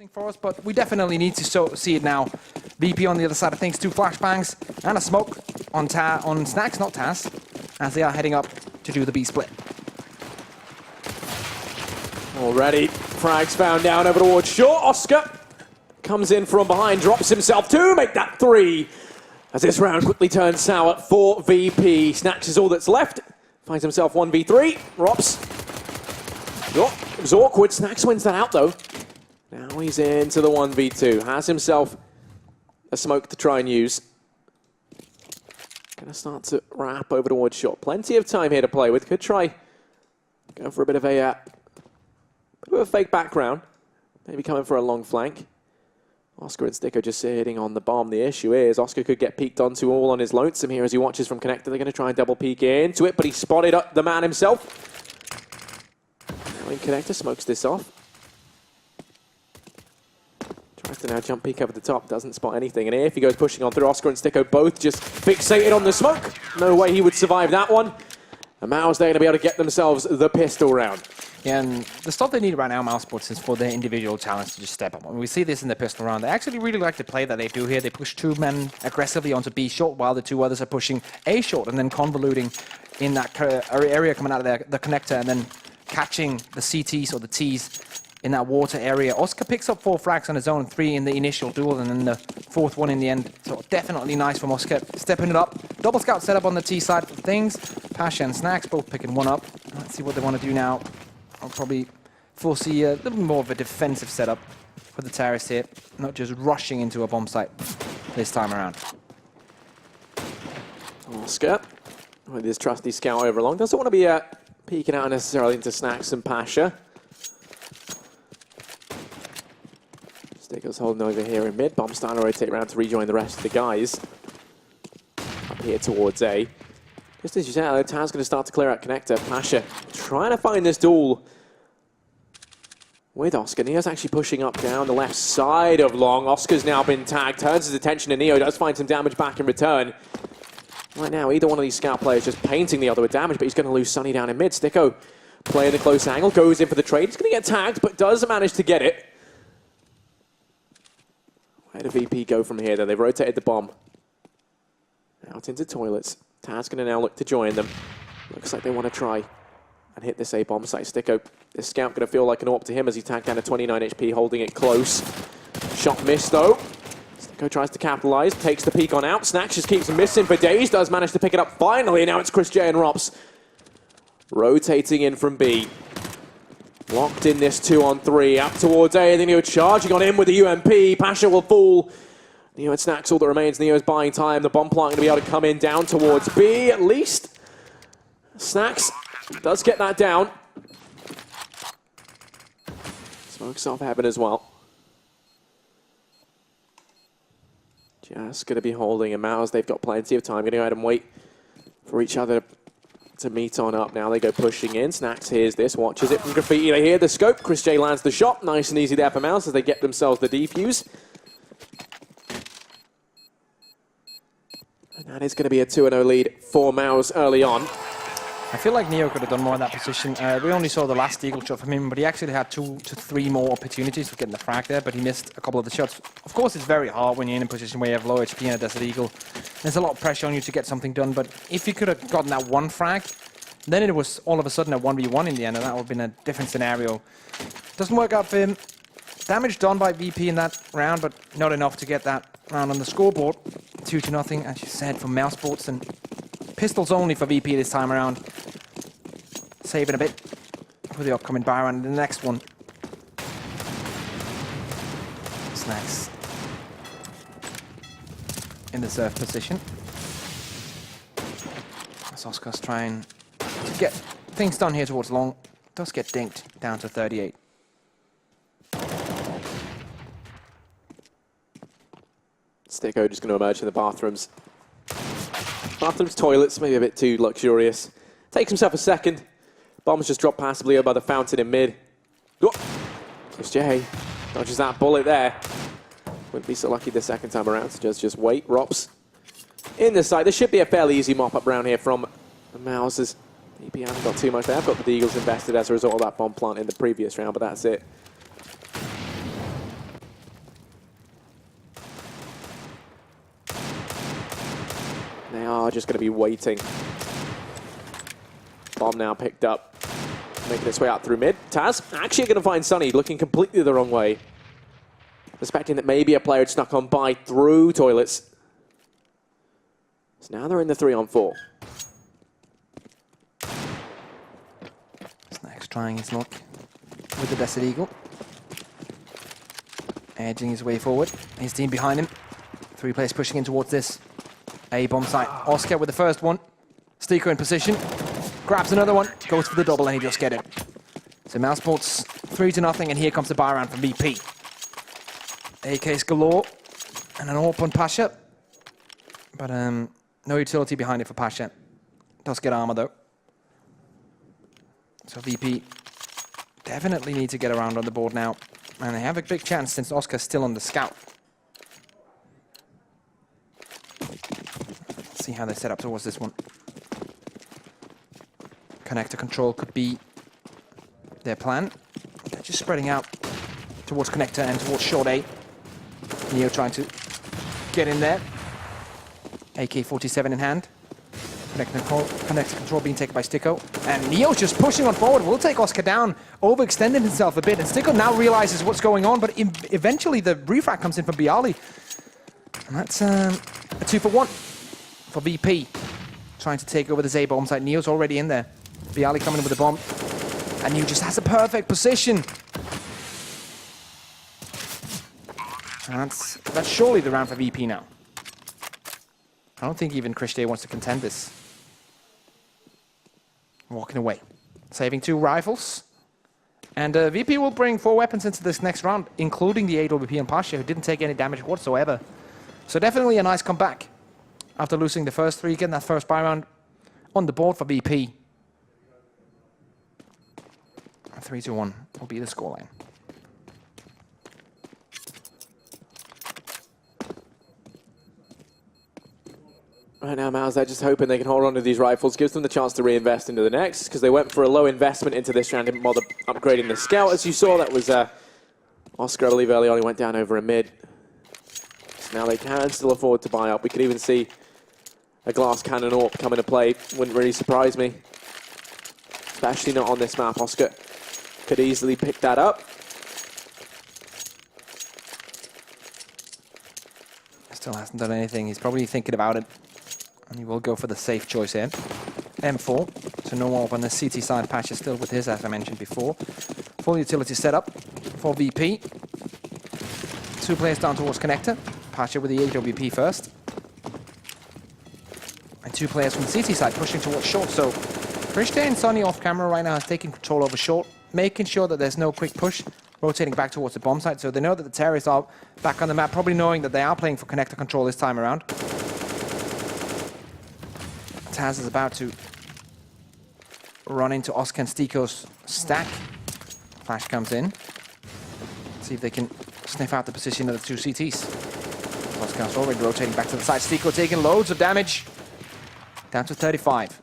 For us, but we definitely need to see it now. VP on the other side of things, 2 flashbangs and a smoke on Snacks, not Taz, as they are heading up to do the B split. Already, frags found down over towards short. Oscar comes in from behind, drops himself to make that 3. As this round quickly turns sour for VP. Snacks is all that's left. Finds himself 1v3. Rops. Oh, it was awkward. Snacks wins that out though. Now he's into the 1v2. Has himself a smoke to try and use. Gonna start to wrap over towards shot. Plenty of time here to play with. Could try going for a bit of a fake background. Maybe coming for a long flank. Oscar and Sticker just sitting on the bomb. The issue is Oscar could get peeked onto all on his lonesome here as he watches from connector. They're going to try and double peek into it, but he spotted up the man himself. Now in connector smokes this off. Tries to now jump peek over the top, doesn't spot anything. And if he goes pushing on through, Oscar and Sticko both just fixated on the smoke. No way he would survive that one. And Mouse, they're going to be able to get themselves the pistol round. Yeah, and the stuff they need right now, mousesports, is for their individual talents to just step up. I mean, we see this in the pistol round. They actually really like the play that they do here. They push 2 men aggressively onto B short, while the 2 others are pushing A short and then convoluting in that area coming out of the connector and then catching the CTs or the Ts in that water area. Oscar picks up 4 frags on his own, 3 in the initial duel, and then the 4th one in the end. So definitely nice from Oscar, stepping it up. Double scout setup on the T side of things. Pasha and Snacks both picking 1 up. Let's see what they want to do now. I'll probably foresee a little more of a defensive setup for the terrorists here, not just rushing into a bomb site this time around. Oscar, with his trusty scout over along, doesn't want to be peeking out necessarily into Snacks and Pasha. Sticker's holding over here in mid. Bomb starting to rotate around to rejoin the rest of the guys. Up here towards A. Just as you said, Taz going to start to clear out connector. Pasha trying to find this duel with Oscar. Neo's actually pushing up down the left side of long. Oscar's now been tagged, turns his attention to Neo, does find some damage back in return. Right now, either one of these scout players just painting the other with damage, but he's going to lose Sunny down in mid. Sticko playing the close angle, goes in for the trade. He's going to get tagged, but does manage to get it. Where do VP go from here, though? They've rotated the bomb out into toilets. Taz going to now look to join them. Looks like they want to try and hit this A bomb site. Sticko, this scout going to feel like an AWP to him as he tagged down to 29 HP, holding it close. Shot missed though. Sticko tries to capitalize, takes the peek on out. Snacks just keeps missing for days, does manage to pick it up finally. Now it's Chris J and Rops rotating in from B. Locked in this 2-on-3, up towards A, and then Neo charging on him with the UMP. Pasha will fall. Neo and Snacks all that remains. Neo's buying time. The bomb plant going to be able to come in down towards B at least. Snacks does get that down. Smokes off heaven as well. Just going to be holding him out as they've got plenty of time. Going to go ahead and wait for each other to meet on up. Now they go pushing in. Snacks hears this, watches it from Graffiti. They hear the scope. Chris J lands the shot. Nice and easy there for Mouse as they get themselves the defuse. And that is going to be a 2-0 lead for Mouse early on. I feel like Neo could have done more in that position. We only saw the last eagle shot from him, but he actually had 2 to 3 more opportunities for getting the frag there, but he missed a couple of the shots. Of course, it's very hard when you're in a position where you have low HP and a Desert Eagle. There's a lot of pressure on you to get something done, but if you could have gotten that 1 frag, then it was all of a sudden a 1v1 in the end, and that would have been a different scenario. Doesn't work out for him. Damage done by VP in that round, but not enough to get that round on the scoreboard. 2-0, as you said, for mousesports, and pistols only for VP this time around. Saving a bit for the upcoming buy round. The next one. Snacks in the serve position. As Oscar's trying to get things done here towards long. Does get dinked down to 38. Sticko just going to emerge in the bathrooms. Bathrooms, toilets, maybe a bit too luxurious. Takes himself a second. Bomb's just dropped passively over by the fountain in mid. Oh, Chris J dodges that bullet there. Wouldn't be so lucky the second time around, so just wait. Rops in the side. This should be a fairly easy mop-up round here from the Mouses. VP haven't got too much. They have got the Eagles invested as a result of that bomb plant in the previous round, but that's it. are just going to be waiting. Bomb now picked up, making its way out through mid. Taz actually going to find Sunny, looking completely the wrong way. Suspecting that maybe a player had snuck on by through toilets. So now they're in the 3-on-4. Snax trying his luck with the Desert Eagle. Edging his way forward. His team behind him. 3 players pushing in towards this A-bomb site. Oscar with the first one. Steeko in position. Grabs another one. Goes for the double and he just get it. So mousesports 3-0 and here comes the buy round from VP. AKs galore. And an AWP on Pasha. But no utility behind it for Pasha. Does get armor though. So VP definitely need to get around on the board now. And they have a big chance since Oscar's still on the scout. Let's see how they set up towards this one. Connector control could be their plan. They're just spreading out towards connector and towards short A. Neo trying to get in there. AK-47 in hand. Connector control being taken by Steeko. And Neo just pushing on forward. Will take Oscar down. Overextended himself a bit. And Steeko now realizes what's going on. But eventually the refract comes in from Bialy. And that's a 2-for-1 for VP. Trying to take over the Z bomb site. Neo's already in there. Bialy coming in with the bomb. And Neo just has a perfect position. And that's surely the round for VP now. I don't think even Christian wants to contend this. Walking away. Saving 2 rifles. And VP will bring 4 weapons into this next round, including the AWP and Pasha, who didn't take any damage whatsoever. So definitely a nice comeback. After losing the first 3, getting that first buy round on the board for VP. 3-1 will be the scoreline. Right now, Mouse, they're just hoping they can hold on to these rifles, gives them the chance to reinvest into the next, because they went for a low investment into this round, didn't bother upgrading the scout. As you saw, that was Oscar, I believe, early on, he went down over a mid. So now they can still afford to buy up. We could even see a glass cannon AWP come into play. Wouldn't really surprise me, especially not on this map. Oscar could easily pick that up. Still hasn't done anything. He's probably thinking about it. And he will go for the safe choice here. M4, so no AWP on the CT side. Patch is still with his, as I mentioned before. Full utility setup for VP. 2 players down towards connector. Patcher with the AWP first. And 2 players from the CT side pushing towards short. So Christian and Sonny off camera right now is taking control over short, making sure that there's no quick push, rotating back towards the bomb site. So they know that the terrorists are back on the map, probably knowing that they are playing for connector control this time around. Taz is about to run into Oscar and Steeko's stack. Flash comes in. See if they can sniff out the position of the 2 CTs. Oscar's already rotating back to the side. Steeko taking loads of damage. Down to 35.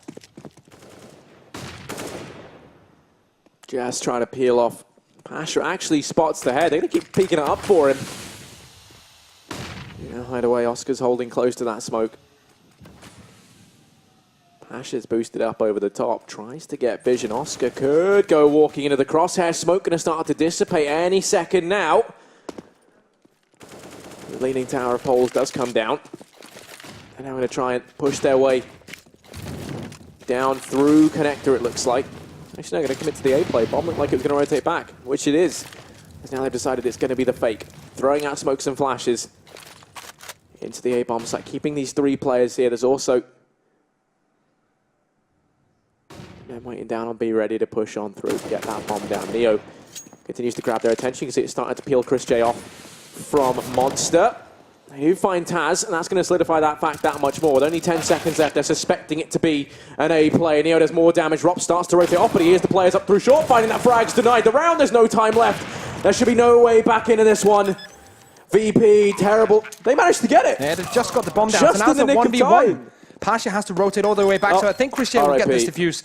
Just trying to peel off. Pasha actually spots the head. They're going to keep peeking it up for him. Yeah, hide away. Oscar's holding close to that smoke. Pasha's boosted up over the top. Tries to get vision. Oscar could go walking into the crosshair. Smoke going to start to dissipate any second now. The leaning tower of poles does come down. And now going to try and push their way down through connector, it looks like. Actually, they're going to commit to the A play. Bomb looked like it was going to rotate back, which it is. As now they've decided it's going to be the fake. Throwing out smokes and flashes into the A bomb site, keeping these 3 players here. There's also they're waiting down on B, ready to push on through to get that bomb down. Neo continues to grab their attention. You can see it's starting to peel Chris J off from Monster. They do find Taz, and that's going to solidify that fact that much more. With only 10 seconds left, they're suspecting it to be an A play. Neo does more damage. Rop starts to rotate off, but he hears the players up through short, finding that frag's denied the round. There's no time left. There should be no way back into this one. VP, terrible. They managed to get it. Yeah, they've just got the bomb down. Just so now in the it's a nick of 1v1. time. Pasha has to rotate all the way back, so I think Christian will get this defuse.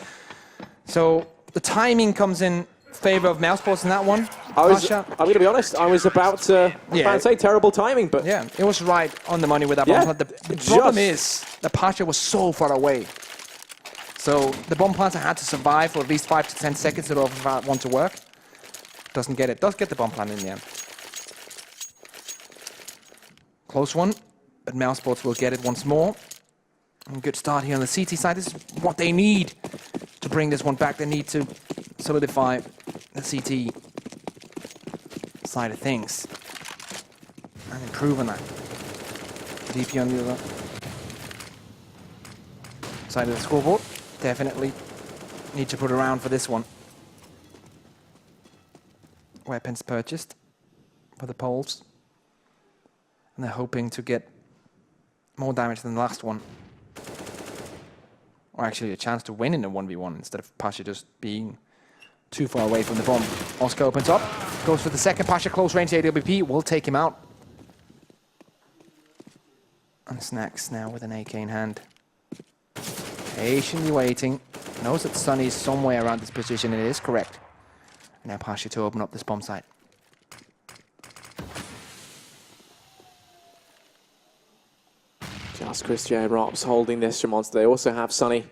So the timing comes in favor of mousesports in that one. I'm going to be honest, I was about to say terrible timing, but yeah, it was right on the money with that bomb. The problem is that Pasha was so far away. So the bomb planter had to survive for at least 5 to 10 seconds in order for that one to work. Doesn't get it. Does get the bomb planter in the end. Close one, but mousesports will get it once more. And good start here on the CT side. This is what they need to bring this one back. They need to solidify the CT side of things and improve on that. DP on the other side of the scoreboard. Definitely need to put around for this one. Weapons purchased for the poles. And they're hoping to get more damage than the last one. Or actually a chance to win in a 1v1 instead of Pasha just being too far away from the bomb. Oscar opens up, goes for the second. Pasha close range AWP will take him out. And Snacks now with an AK in hand. Patiently waiting. Knows that Sunny is somewhere around this position, and it is correct. Now Pasha to open up this bomb site. Just Christian Rops holding this from monster. They also have Sunny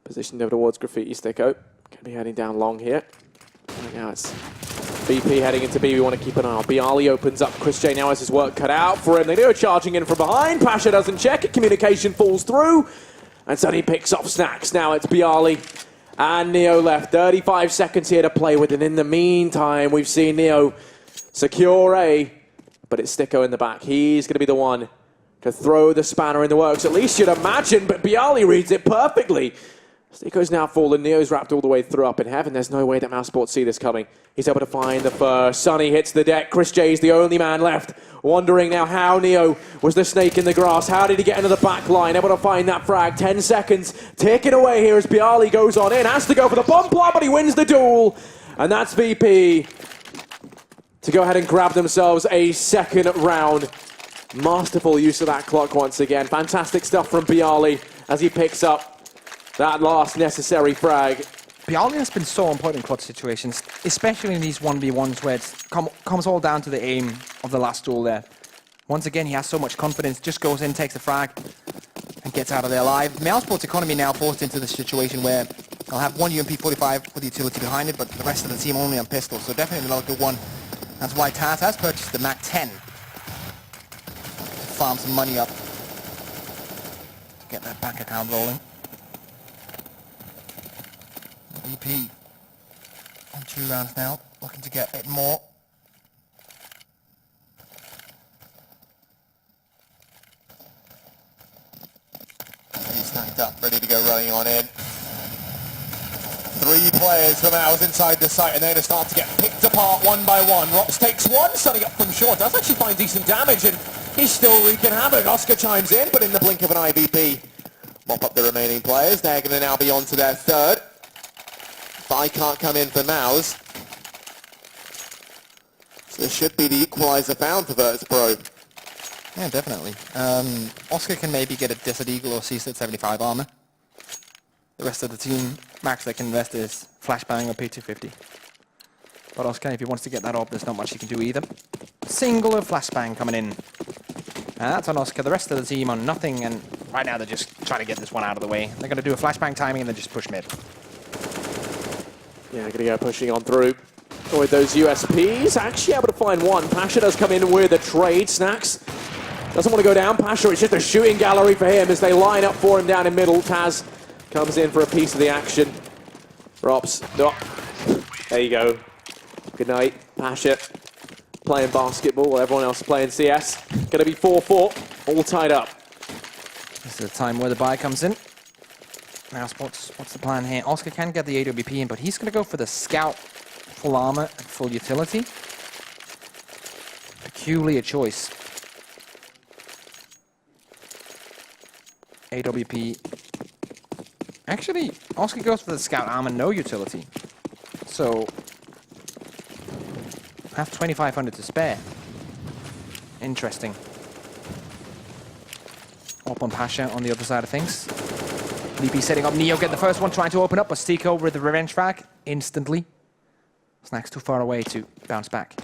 positioned over towards Graffiti Sticko. Going to be heading down long here. Right now it's BP heading into B. We want to keep an eye on. Bialy opens up. Chris J now has his work cut out for him. They do charging in from behind. Pasha doesn't check it. Communication falls through. And Sunny picks off Snacks. Now it's Bialy and Neo left. 35 seconds here to play with. And in the meantime, we've seen Neo secure A. But it's Sticko in the back. He's going to be the one to throw the spanner in the works. At least you'd imagine. But Bialy reads it perfectly. Sticko's now fallen. Neo's wrapped all the way through up in heaven. There's no way that mousesports see this coming. He's able to find the first. Sunny hits the deck. Chris J's the only man left. Wondering now how Neo was the snake in the grass. How did he get into the back line? Able to find that frag. 10 seconds. Taken away here as Bialy goes on in. Has to go for the bomb plant, but he wins the duel. And that's VP to go ahead and grab themselves a second round. Masterful use of that clock once again. Fantastic stuff from Bialy as he picks up that last necessary frag. Bialy has been so important in clutch situations, especially in these 1v1s where it comes all down to the aim of the last duel there. Once again, he has so much confidence, just goes in, takes the frag, and gets out of there alive. mousesports economy now forced into the situation where they'll have one UMP-45 with utility behind it, but the rest of the team only on pistols, so definitely not a good one. That's why Taz has purchased the MAC-10 to farm some money up to get that bank account rolling. VP on 2 rounds now, looking to get a bit more. He's snagged up, ready to go running on in. 3 players from ours inside the site, and they're going to start to get picked apart one by one. Rops takes one, Sunny up from short, does actually find decent damage, and he's still wreaking havoc. Oscar chimes in, but in the blink of an eye, VP mop up the remaining players. They're going to now be on to their third. I can't come in for Mouse. So this should be the equalizer found for Virtus.pro. Yeah, definitely. Oscar can maybe get a Desert Eagle or CSIT 75 armor. The rest of the team, max they can invest is Flashbang or P250. But Oscar, if he wants to get that up, there's not much he can do either. Singular Flashbang coming in. And that's on Oscar. The rest of the team on nothing, and right now they're just trying to get this one out of the way. They're going to do a Flashbang timing and then just push mid. Yeah, going to go pushing on through with those USPs. Actually able to find one. Pasha does come in with a trade. Snacks doesn't want to go down. Pasha, it's just a shooting gallery for him as they line up for him down in middle. Taz comes in for a piece of the action. Rops. Oh, there you go. Good night, Pasha. Playing basketball while everyone else is playing CS. Going to be 4-4, all tied up. This is the time where the buy comes in. Now, what's the plan here? Oscar can get the AWP in, but he's going to go for the Scout, full armor, and full utility. Peculiar choice. AWP. Actually, Oscar goes for the Scout armor, no utility. So, have 2,500 to spare. Interesting. Up on Pasha on the other side of things. VP setting up Neo, get the first one, trying to open up, but Stiko with the revenge frag instantly. Snacks too far away to bounce back.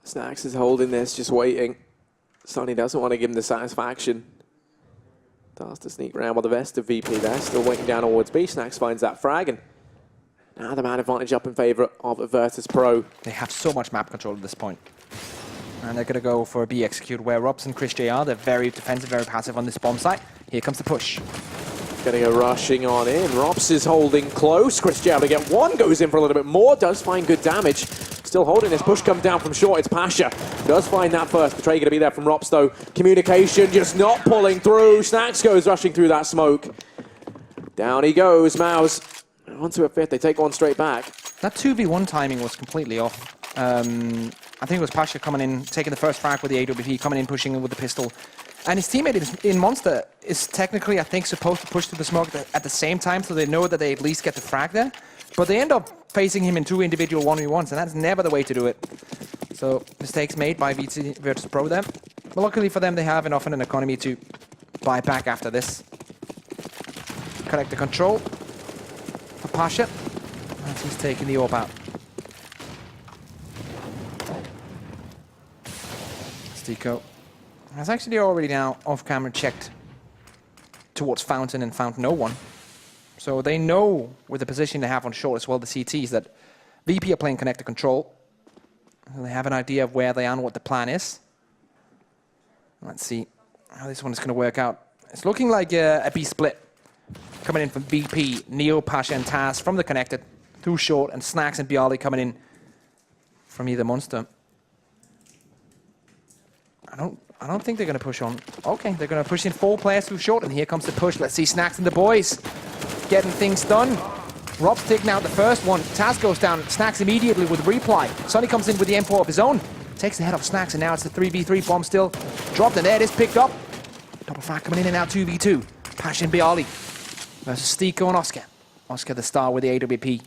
Snacks is holding this, just waiting. Sonny doesn't want to give him the satisfaction. Starts to sneak around with the rest of VP there. Still waiting down towards B. Snacks finds that frag. And now the man advantage up in favour of Virtus.pro. They have so much map control at this point. And they're going to go for a B execute where Robs and Chris JR, they're very defensive, very passive on this bomb site. Here comes the push. Going to go rushing on in. Robs is holding close. Chris JR to get one. Goes in for a little bit more. Does find good damage. Still holding this. Push comes down from short. It's Pasha. Does find that first. Betray going to be there from Robs though. Communication just not pulling through. Snacks goes rushing through that smoke. Down he goes. Mouse onto a fifth. They take one straight back. That 2v1 timing was completely off. I think it was Pasha coming in, taking the first frag with the AWP, coming in, pushing in with the pistol. And his teammate in Monster is technically, I think, supposed to push through the smoke at the same time, so they know that they at least get the frag there. But they end up facing him in two individual 1v1s, and that's never the way to do it. So, mistakes made by Virtus.pro there. But luckily for them, they have enough in an economy to buy back after this. Collect the control for Pasha, as he's taking the AWP out. Stico has actually already now off-camera checked towards Fountain and found no one. So they know with the position they have on short as well, the CTs, that VP are playing connector control. They have an idea of where they are and what the plan is. Let's see how this one is going to work out. It's looking like a B split coming in from VP, Neo, Pasha and Taz from the connector through short, and Snacks and Bialy coming in from either Monster. I don't think they're going to push on. Okay, they're going to push in 4 players through short, and here comes the push. Let's see Snacks and the boys getting things done. Rob's taking out the first one. Taz goes down. Snacks immediately with reply. Sonny comes in with the M4 of his own. Takes the head off Snacks, and now it's the 3v3 bomb still dropped, and there it is picked up. Double frag coming in, and now 2v2. Pasha and Bialy versus Stico and Oscar. Oscar the star with the AWP.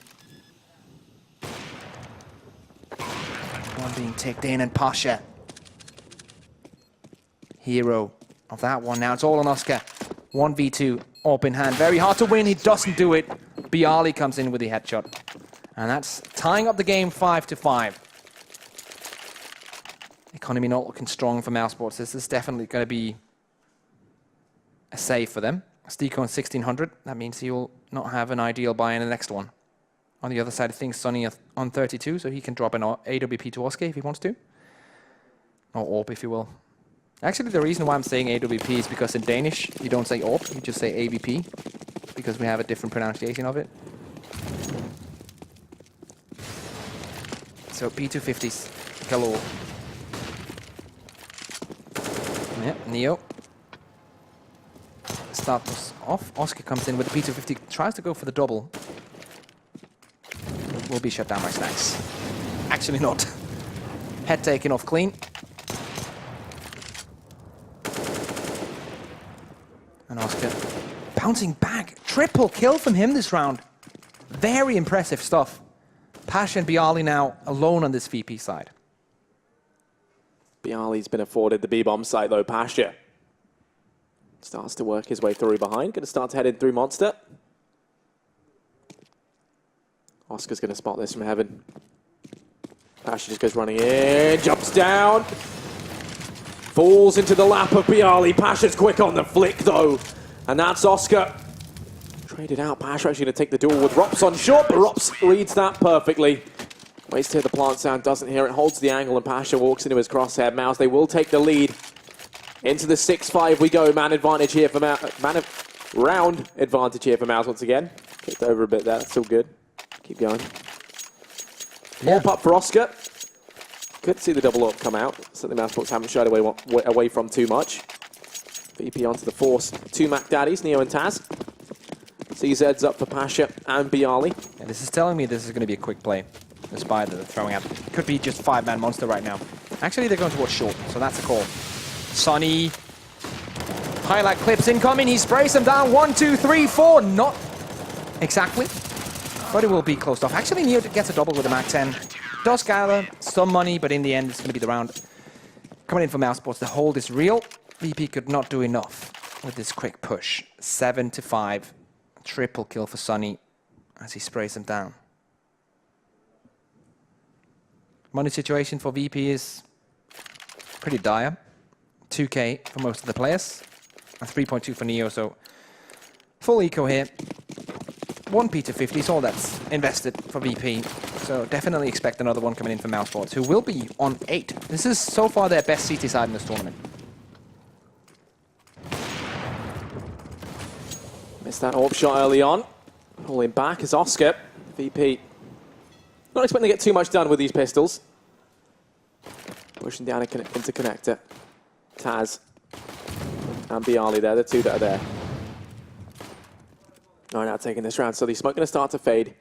One being ticked in, and Pasha, hero of that one. Now it's all on Oscar. 1v2, up in hand. Very hard to win. He doesn't do it. Bialy comes in with the headshot. And that's tying up the game 5-5. Economy not looking strong for mousesports. This is definitely going to be a save for them. Stico on 1600. That means he'll not have an ideal buy in the next one. On the other side of things, Sonny on 32, so he can drop an AWP to Oscar if he wants to. Or AWP, if you will. Actually, the reason why I'm saying AWP is because in Danish, you don't say AWP, you just say AWP, because we have a different pronunciation of it. So P250s galore. Yeah, Neo. Start was off. Oscar comes in with the P250, tries to go for the double. Will be shut down by Snacks. Actually not. Head taken off clean. And Oscar bouncing back. Triple kill from him this round. Very impressive stuff. Pasha and Bialy now alone on this VP side. Bialy's been afforded the B-bomb site though. Pasha starts to work his way through behind. Going to start to head in through Monster. Oscar's going to spot this from heaven. Pasha just goes running in, jumps down. Falls into the lap of Bialy. Pasha's quick on the flick though. And that's Oscar. Traded out. Pasha actually going to take the duel with Rops on short, but Rops reads that perfectly. Waits to hear the plant sound, doesn't hear it, holds the angle, and Pasha walks into his crosshair. Mouse, they will take the lead. Into the 6-5 we go. Man advantage here for round advantage here for Mouse once again. Kicked over a bit there. That's still good. Keep going. Yeah. All up for Oscar. Good to see the double up come out. Certainly mousesports haven't shied away from too much. VP onto the force. 2 Mac Daddies, Neo and Taz. CZ's up for Pasha and Bialy. Yeah, this is telling me this is going to be a quick play. The spy that they're throwing out. Could be just 5-man monster right now. Actually, they're going towards short, so that's a call. Sonny. Highlight clips incoming. He sprays them down. 1, 2, 3, 4. Not exactly. But it will be closed off. Actually, Neo gets a double with a Mac 10. Does gather some money, but in the end, it's going to be the round. Coming in for mousesports. The hold is real. VP could not do enough with this quick push. 7-5. Triple kill for Sonny as he sprays them down. Money situation for VP is pretty dire. 2K for most of the players. And 3.2 for Neo, so full eco here. 1p to 50 is all that's invested for VP. So definitely expect another one coming in for mousesports, who will be on 8. This is so far their best CT side in this tournament. Missed that AWP shot early on. Pulling back is Oscar. VP not expecting to get too much done with these pistols. Pushing down into connector. Taz and Bialy there, the two that are there. All right, now taking this round. So the smoke going to start to fade.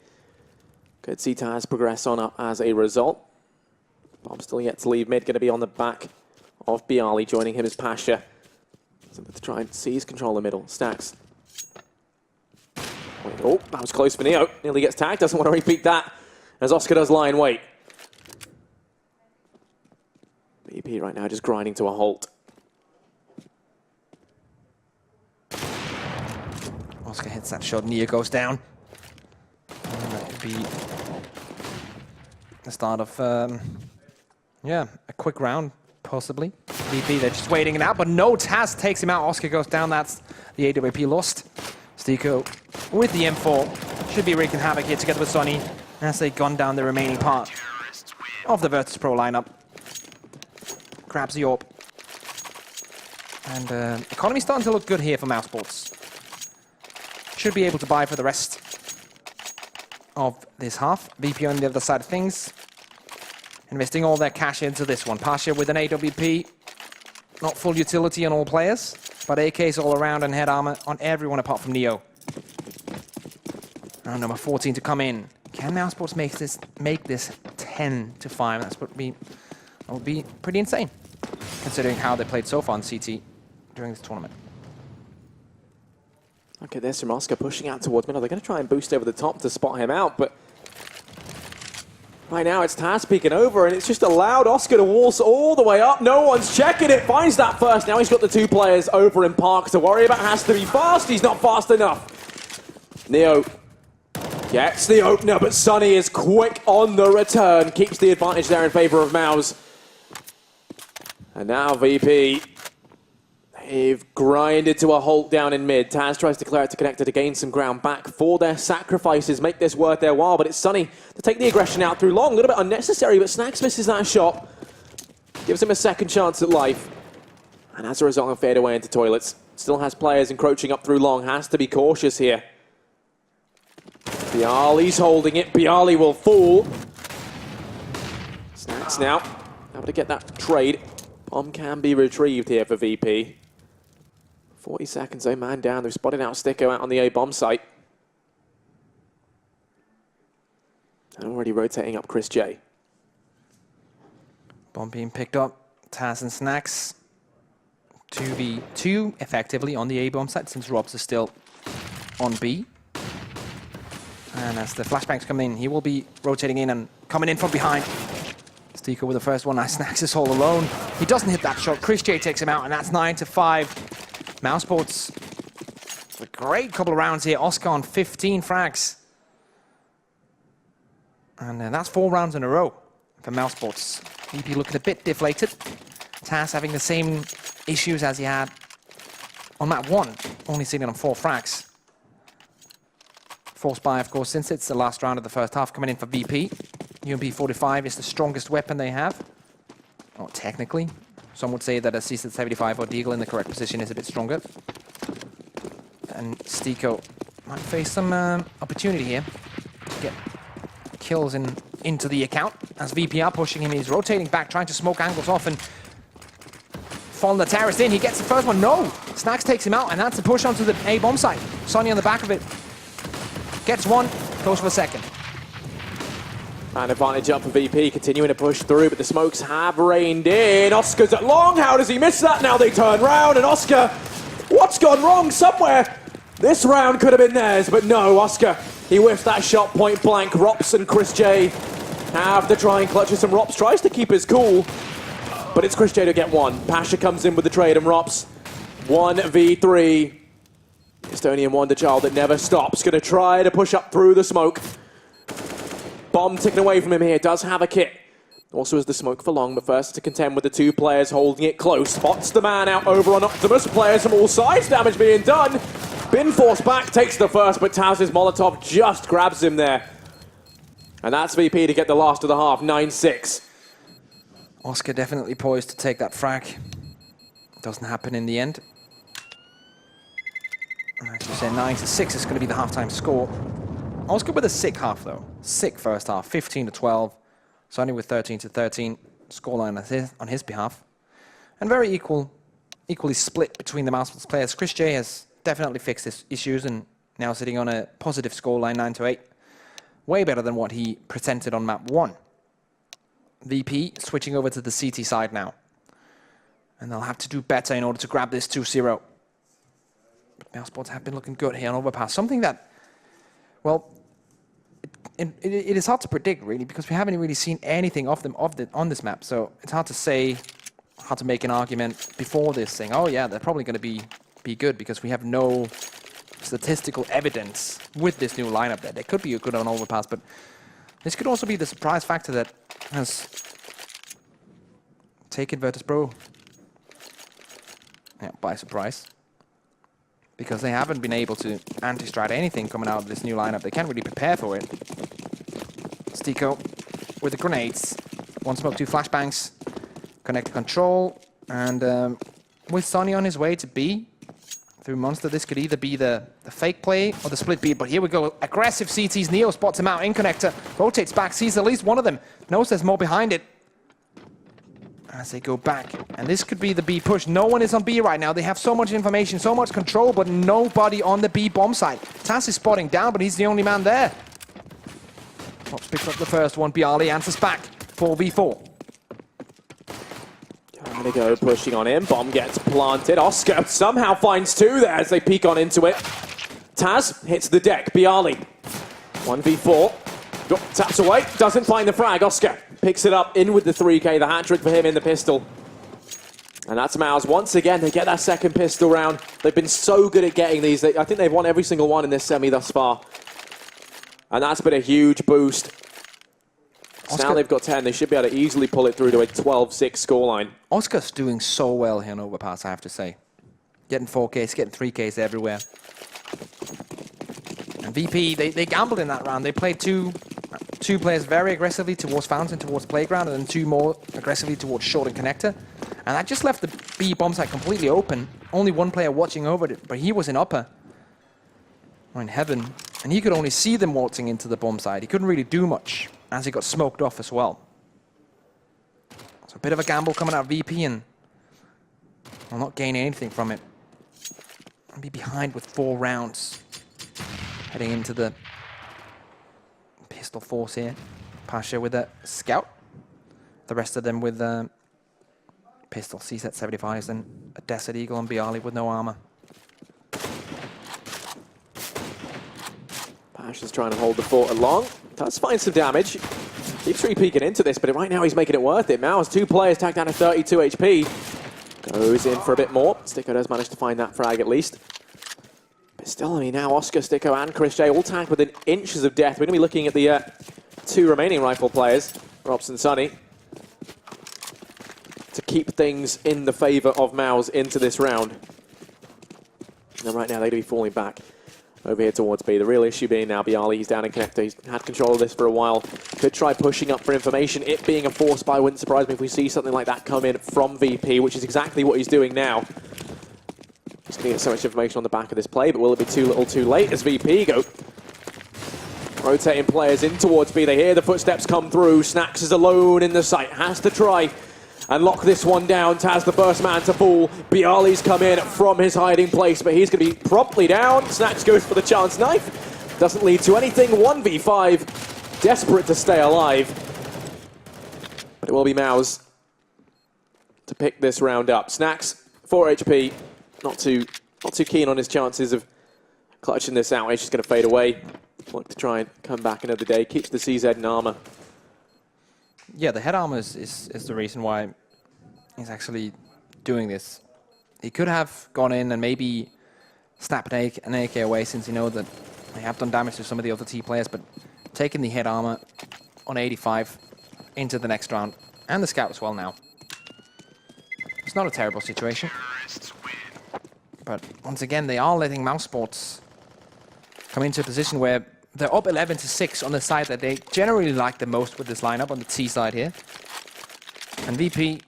Could see Taz progress on up as a result. Bomb still yet to leave mid, going to be on the back of Bialy. Joining him is Pasha. So to try and seize control of the middle. Stacks. Oh, that was close for Neo. Nearly gets tagged, doesn't want to repeat that. As Oscar does lie in wait. BP right now just grinding to a halt. Oscar hits that shot, Neo goes down. And that could be the start of, yeah, a quick round, possibly. VP, they're just waiting it out, but no, Taz takes him out. Oscar goes down, that's the AWP lost. Steeko with the M4 should be wreaking havoc here together with Sonny as they gun down the remaining part of the Virtus.pro lineup. Grabs the AWP. And economy's starting to look good here for mousesports. Should be able to buy for the rest of this half. VP on the other side of things. Investing all their cash into this one. Pasha with an AWP. Not full utility on all players, but AKs all around and head armor on everyone apart from Neo. Round number 14 to come in. Can mousesports make this 10 to 5? That would be pretty insane, considering how they played so far in CT during this tournament. Okay, there's some Oscar pushing out towards middle. They're going to try and boost over the top to spot him out, but right now it's Taz peeking over, and it's just allowed Oscar to waltz all the way up. No one's checking it. Finds that first. Now he's got the two players over in Park to worry about. Has to be fast. He's not fast enough. Neo gets the opener, but Sonny is quick on the return. Keeps the advantage there in favor of Mouse. And now VP, they've grinded to a halt down in mid. Taz tries to clear out to connector to gain some ground back for their sacrifices, make this worth their while, but it's Sonny to take the aggression out through long. A little bit unnecessary, but Snacks misses that shot. Gives him a second chance at life. And as a result, he'll fade away into toilets. Still has players encroaching up through long. Has to be cautious here. Bialy's holding it. Bialy will fall. Snacks now able to get that trade. Bomb can be retrieved here for VP. 40 seconds, though, man down. They've spotted out Sticko out on the A-bomb site. And already rotating up Chris J. Bomb being picked up. Taz and Snacks. 2v2 effectively on the A-bomb site since Robs is still on B. And as the flashbangs come in, he will be rotating in and coming in from behind. Steeko with the first one. Nice. Snacks is all alone. He doesn't hit that shot. Chris J takes him out, and that's 9 to 5. mousesports, a great couple of rounds here. Oscar on 15 frags. And that's 4 rounds in a row for mousesports. VP looking a bit deflated. Taz having the same issues as he had on map 1, only sitting on 4 frags. Forced by, of course, since it's the last round of the first half, coming in for VP. UMP 45 is the strongest weapon they have. Not technically. Some would say that a CSAT 75 or Deagle in the correct position is a bit stronger. And Steeko might face some opportunity here to get kills into the account. As VP are pushing him, he's rotating back, trying to smoke angles off and follow the terrorist in. He gets the first one. No! Snacks takes him out, and that's a push onto the A-bomb site. Sonny on the back of it. Gets one, goes for a second. And advantage up for VP, continuing to push through, but the smokes have rained in. Oscar's at long. How does he miss that? Now they turn round, and Oscar, what's gone wrong somewhere? This round could have been theirs, but no, Oscar, he whiffs that shot point blank. Rops and Chris J have to try and clutch it. Some Rops tries to keep his cool, but it's Chris J to get one. Pasha comes in with the trade, and Rops 1v3. Estonian wonder child that never stops. Going to try to push up through the smoke. Bomb ticking away from him here. Does have a kit. Also has the smoke for long, but first to contend with the two players holding it close. Spots the man out over on Optimus. Players from all sides, damage being done. Been forced back, takes the first, but Taz's Molotov just grabs him there. And that's VP to get the last of the half, 9-6. Oscar definitely poised to take that frag. Doesn't happen in the end. As you say, 9-6 is going to be the halftime score. Oscar with a sick half, though. Sick first half, 15-12. Sonny with 13-13. Scoreline on his behalf. And very equally split between the mousesports players. Chris J has definitely fixed his issues and now sitting on a positive scoreline, 9-8. Way better than what he presented on map 1. VP switching over to the CT side now. And they'll have to do better in order to grab this 2-0. But mousesports have been looking good here on Overpass. Something that, well, it is hard to predict, really, because we haven't really seen anything of them on this map. So it's hard to say, hard to make an argument before this, saying, oh yeah, they're probably going to be good, because we have no statistical evidence with this new lineup that they could be good on Overpass. But this could also be the surprise factor that has taken Virtus.pro by surprise, because they haven't been able to anti-strat anything coming out of this new lineup. They can't really prepare for it. Stico with the grenades. One smoke, two flashbangs. Connect control. And with Sonny on his way to B, through Monster, this could either be the fake play or the split B. But here we go. Aggressive CTs. Neo spots him out in connector. Rotates back. Sees at least one of them. Knows there's more behind it. As they go back. And this could be the B push. No one is on B right now. They have so much information, so much control, but nobody on the B bomb site. Taz is spotting down, but he's the only man there. Pops picks up the first one. Bialy answers back. 4v4. There they go, pushing on him. Bomb gets planted. Oscar somehow finds two there as they peek on into it. Taz hits the deck. Bialy. 1v4. Taps away. Doesn't find the frag. Oscar picks it up in with the 3K. The hat trick for him in the pistol. And that's Mouse. Once again, they get that second pistol round. They've been so good at getting these. I think they've won every single one in this semi thus far. And that's been a huge boost. So now they've got 10. They should be able to easily pull it through to a 12-6 scoreline. Oscar's doing so well here in Overpass, I have to say. Getting 4Ks, getting 3Ks everywhere. And VP, they gambled in that round. They played two players very aggressively towards Fountain, towards Playground, and then two more aggressively towards Short and Connector. And that just left the B bomb site completely open. Only one player watching over it, but he was in upper. Or in heaven. And he could only see them waltzing into the bomb site. He couldn't really do much, as he got smoked off as well. So a bit of a gamble coming out of VP, and will not gain anything from it. I'll be behind with 4 rounds. Heading into the pistol force here. Pasha with a scout. The rest of them with pistol, CSET 75s, and a Desert Eagle and Bialy with no armor. Pasha's trying to hold the fort along. Does find some damage. Keeps re-peeking into this, but right now he's making it worth it. Mouse, 2 players tagged down to 32 HP. Goes in for a bit more. Stico does manage to find that frag at least. But still, I mean, now Oscar, Stico, and Chris J all tagged within inches of death. We're going to be looking at the 2 remaining rifle players, Robson Sonny, to keep things in the favor of Mouse into this round. And right now, they're going to be falling back over here towards B. The real issue being now Bialy, he's down in connector. He's had control of this for a while. Could try pushing up for information. It being a force buy wouldn't surprise me if we see something like that come in from VP, which is exactly what he's doing now. He's going to get so much information on the back of this play, but will it be too little too late as VP go rotating players in towards B. They hear the footsteps come through. Snacks is alone in the site. Has to try and lock this one down. Taz, the first man to fall. Bialy's come in from his hiding place, but he's going to be promptly down. Snacks goes for the chance knife. Doesn't lead to anything. 1v5. Desperate to stay alive. But it will be Mouse to pick this round up. Snacks, 4 HP. Not too keen on his chances of clutching this out. He's just going to fade away. Look to try and come back another day. Keeps the CZ in armor. Yeah, the head armor is the reason why he's actually doing this. He could have gone in and maybe snapped an AK away, since you know that they have done damage to some of the other T players, but taking the head armor on 85 into the next round. And the scout as well now. It's not a terrible situation. But once again, they are letting mousesports come into a position where they're up 11-6 on the side that they generally like the most with this lineup on the T side here. And VP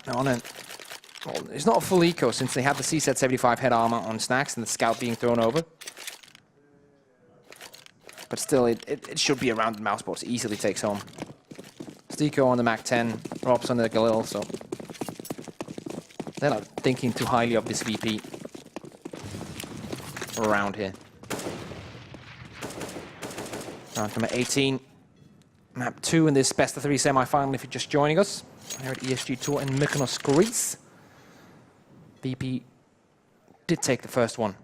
on a... Well, it's not a full eco since they have the C-set 75 head armor on Snacks and the scout being thrown over. But still, it should be around the mousesports. Easily takes home. Steeko on the Mac 10, Rob's on the Galil, so they're not thinking too highly of this VP around here. Round number 18, map 2 in this best of 3 semi-final if you're just joining us. Here at ESG Tour in Mykonos, Greece. VP did take the first one.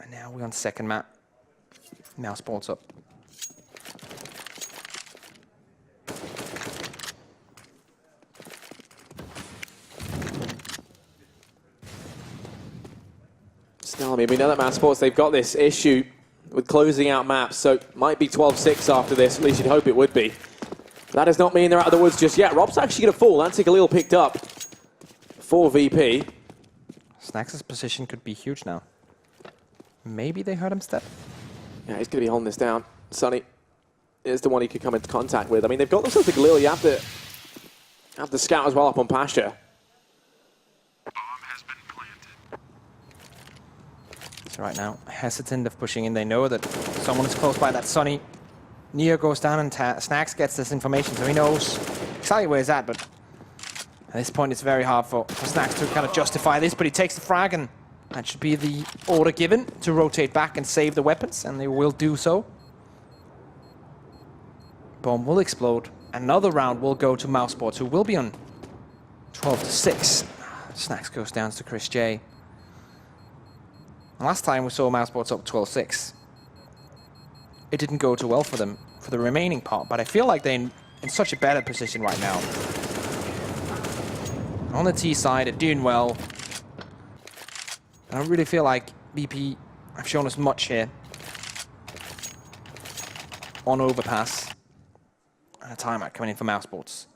And now we're on second map. Mousesports up. Still, I mean, we know that mousesports, they've got this issue with closing out maps, so it might be 12-6 after this, at least you'd hope it would be. But that does not mean they're out of the woods just yet. Rob's actually going to fall. Galil picked up for VP. Snacks' position could be huge now. Maybe they heard him step. Yeah, he's going to be holding this down. Sonny is the one he could come into contact with. I mean, they've got themselves the Galil. You have the scout as well up on pasture. So right now, hesitant of pushing in. They know that someone is close by that Sonny. Neo goes down and Snacks gets this information, so he knows exactly where he's at, but at this point it's very hard for Snacks to kind of justify this, but he takes the frag, and that should be the order given to rotate back and save the weapons, and they will do so. Bomb will explode. Another round will go to mousesports, who will be on 12-6. Snacks goes down to Chris J. Last time we saw mousesports up 12-6. It didn't go too well for them for the remaining part, but I feel like they're in such a better position right now. On the T side, they're doing well. I don't really feel like BP have shown us much here on Overpass. And a timeout coming in for mousesports.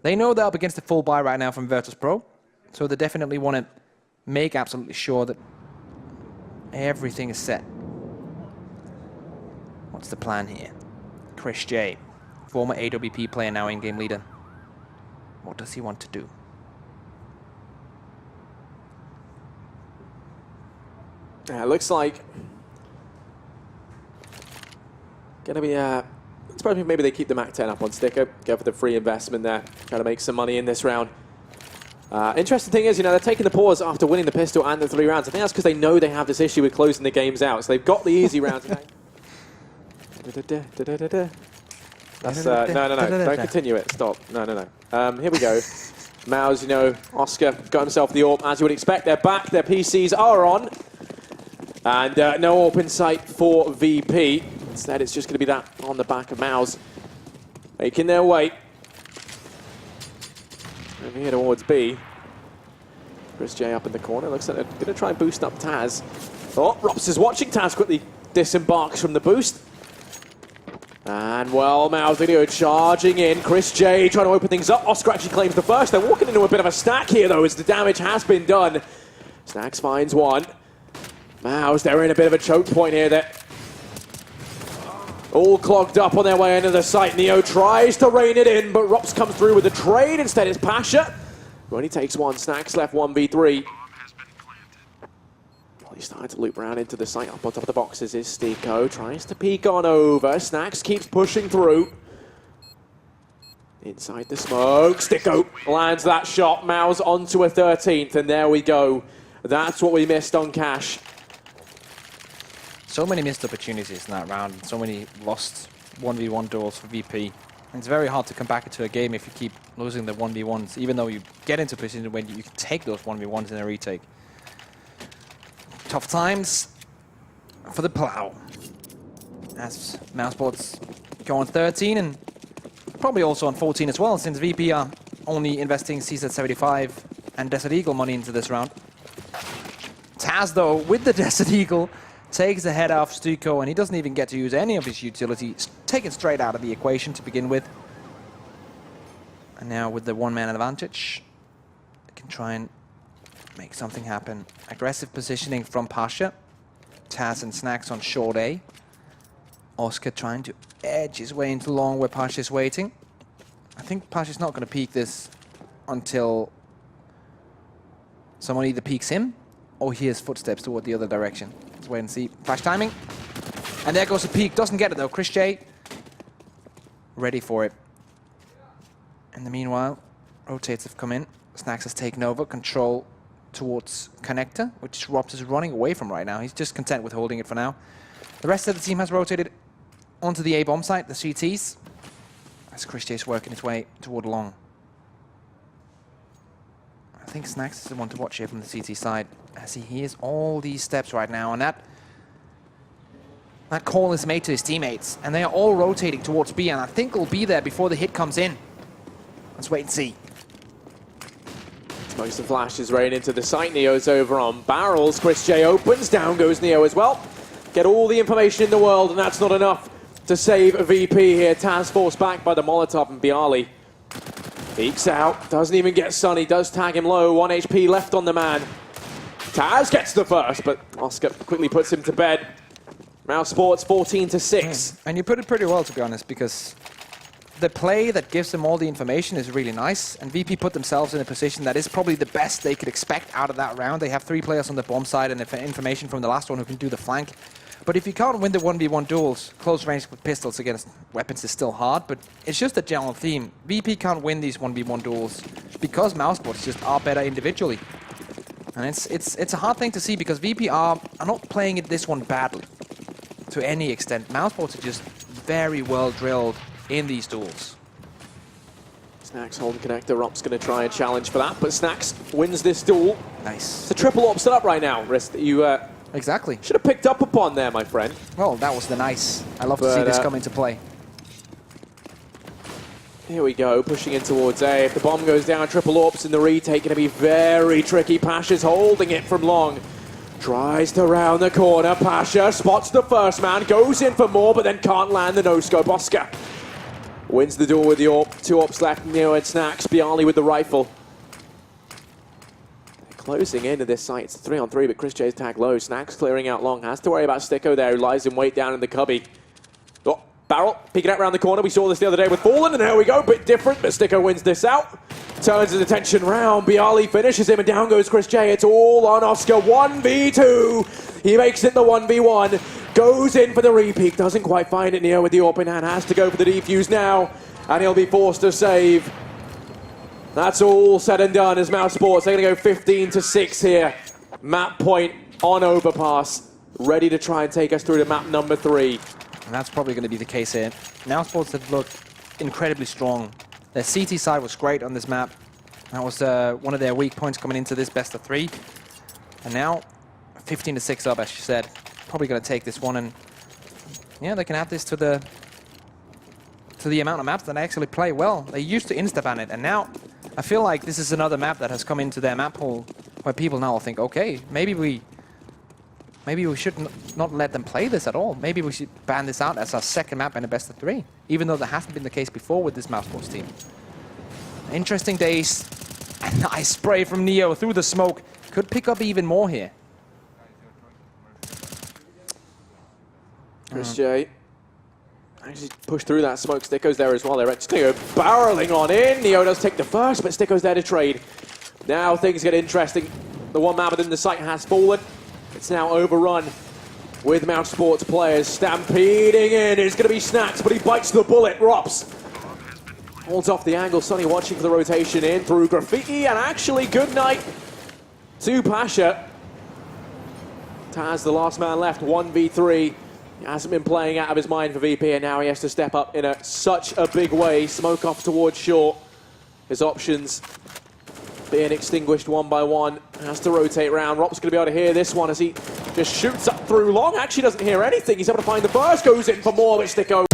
They know they're up against the full buy right now from Virtus.pro, so they definitely want to make absolutely sure that everything is set. What's the plan here? Chris J, former AWP player, now in-game leader. What does he want to do? Yeah, it looks like gonna be it's probably maybe they keep the Mac 10 up on Sticker, go for the free investment there, try to make some money in this round. Interesting thing is, you know, they're taking the pause after winning the pistol and the 3 rounds. I think that's because they know they have this issue with closing the games out, so they've got the easy rounds. That's, no, don't continue it. Stop. No. Here we go. Mouse, you know, Oscar got himself the AWP. As you would expect, they're back. Their PCs are on. And no AWP in sight for VP. Instead, it's just going to be that on the back of Mouse. Making their way over here towards B. Chris J up in the corner. Looks like they're going to try and boost up Taz. Oh, Rops is watching. Taz quickly disembarks from the boost. And, well, Mouse Video charging in. Chris J trying to open things up. Oscar actually claims the first. They're walking into a bit of a stack here, though, as the damage has been done. Snacks finds one. Mouse, they're in a bit of a choke point here. They're all clogged up on their way into the site. Neo tries to rein it in, but Rops comes through with the trade. Instead, it's Pasha, who only takes one. Snacks left 1v3. He's starting to loop around into the site. Up on top of the boxes is Steeko. Tries to peek on over. Snacks keeps pushing through. Inside the smoke. Steeko lands that shot. Mouse onto a 13th. And there we go. That's what we missed on Cash. So many missed opportunities in that round. So many lost 1v1 duels for VP. And it's very hard to come back into a game if you keep losing the 1v1s, even though you get into a position when you can take those 1v1s in a retake. Tough times for the Plow. As mousesports go on 13 and probably also on 14 as well, since VP are only investing C-set 75 and Desert Eagle money into this round. Taz, though, with the Desert Eagle, takes the head off Stuko, and he doesn't even get to use any of his utility. It's taken straight out of the equation to begin with. And now with the one-man advantage, they can try and make something happen. Aggressive positioning from Pasha. Taz and Snacks on short A. Oscar trying to edge his way into long where Pasha's waiting. I think Pasha's not going to peek this until someone either peeks him or hears footsteps toward the other direction. Let's wait and see. Flash timing. And there goes the peek. Doesn't get it though. Chris J ready for it. In the meanwhile, rotates have come in. Snacks has taken over. Control towards Connector, which Robs is running away from right now. He's just content with holding it for now. The rest of the team has rotated onto the A-bomb site, the CTs, as Chris J is working his way toward long. I think Snacks is the one to watch here from the CT side, as he hears all these steps right now, and that call is made to his teammates, and they are all rotating towards B, and I think he'll be there before the hit comes in. Let's wait and see. Smokes and flashes rain into the site. Neo's over on barrels. Chris J opens. Down goes Neo as well. Get all the information in the world, and that's not enough to save a VP here. Taz forced back by the Molotov, and Bialy peeks out. Doesn't even get Sunny. Does tag him low. 1 HP left on the man. Taz gets the first, but Oscar quickly puts him to bed. mousesports 14-6. And you put it pretty well, to be honest, because the play that gives them all the information is really nice, and VP put themselves in a position that is probably the best they could expect out of that round. They have 3 players on the bomb side and information from the last one who can do the flank. But if you can't win the 1v1 duels, close range with pistols against weapons is still hard, but it's just a general theme. VP can't win these 1v1 duels because mousesports just are better individually. And it's a hard thing to see because VP are not playing it this one badly to any extent. Mousesports are just very well drilled in these duels. Snacks holding Connector. Rop's going to try and challenge for that, but Snacks wins this duel. Nice. It's a triple op set up right now, Risk, that you Exactly. should have picked up upon there, my friend. Well, that was the nice. I love to see this come into play. Here we go, pushing in towards A. If the bomb goes down, triple ops in the retake, going to be very tricky. Pasha's holding it from long. Tries to round the corner. Pasha spots the first man, goes in for more, but then can't land the no-scope. Oscar wins the duel with the AWP. 2 ops left, Neo and Snacks. Bialy with the rifle. They're closing into this site. It's 3-on-3, but Chris J's tag low. Snacks clearing out long. Has to worry about Sticko there, who lies in wait down in the cubby. Oh, Barrel peeking out around the corner. We saw this the other day with Fallen, and there we go. Bit different, but Sticko wins this out. Turns his attention round. Bialy finishes him, and down goes Chris J. It's all on Oscar. 1v2. He makes it the 1v1. Goes in for the repeat. Doesn't quite find it. Neo with the open hand. Has to go for the defuse now, and he'll be forced to save. That's all said and done as mousesports. They're going to go 15-6 here. Map point on Overpass. Ready to try and take us through to map number 3. And that's probably going to be the case here. mousesports have looked incredibly strong. Their CT side was great on this map. That was one of their weak points coming into this best of 3. And now, 15-6 up, as you said. Probably going to take this one, and yeah, they can add this to the amount of maps that they actually play well. They used to insta-ban it, and now I feel like this is another map that has come into their map pool where people now think, okay, maybe we should not let them play this at all. Maybe we should ban this out as our second map in a best of 3, even though that hasn't been the case before with this mousesports team. Interesting days. A nice spray from Neo through the smoke. Could pick up even more here. Chris J actually pushed through that smoke. Sticko's there as well. They're just going to go barreling on in. Neo does take the first, but Sticko's there to trade. Now things get interesting. The one man within the site has fallen. It's now overrun with mousesports players stampeding in. It's going to be Snacks, but he bites the bullet. Rops holds off the angle. Sunny watching for the rotation in through Graffiti, and actually good night to Pasha. Taz, the last man left, 1v3. He hasn't been playing out of his mind for VP, and now he has to step up in such a big way. Smoke off towards short. His options being extinguished one by one. Has to rotate round. Rop's going to be able to hear this one as he just shoots up through long. Actually doesn't hear anything. He's able to find the burst. Goes in for more, but Sticko